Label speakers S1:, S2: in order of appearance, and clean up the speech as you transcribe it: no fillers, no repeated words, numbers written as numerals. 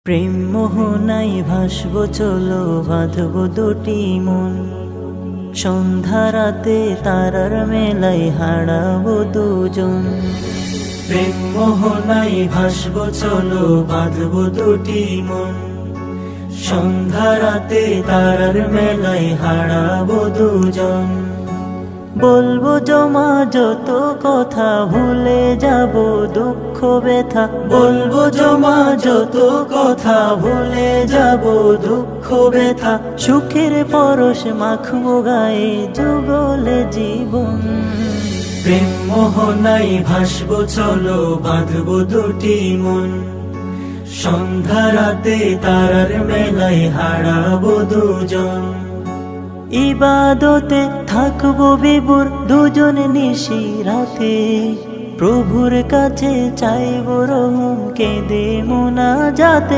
S1: প্রেম মোহনায় ভাসবো চলো, বাঁধবো দুটি মন। সন্ধ্যা রাতে তারার মেলায় হারাবো দুজন। প্রেম মোহনায় ভাসবো চলো, বাঁধবো দুটি মন। সন্ধ্যা রাতে তারার মেলায় হারাবো দুজন। বলবো জমা যত কথা, ভুলে যাব দুঃখ ব্যথা। বলবো জমা যত কথা, ভুলে যাব দুঃখ ব্যথা। সুখের পরশ মাখবো গায়ে, যুগলে জীবন। প্রেম মোহনায় ভাসবো চলো, বাঁধবো দুটি মন। সন্ধ্যা রাতে তারার মেলায় হারাবো দুজন। ইবাদতে থাকবো বিভোর দুজন নিশি রাতে। প্রভুর কাছে চাইবো রহম, কেঁদে মোনাজাতে।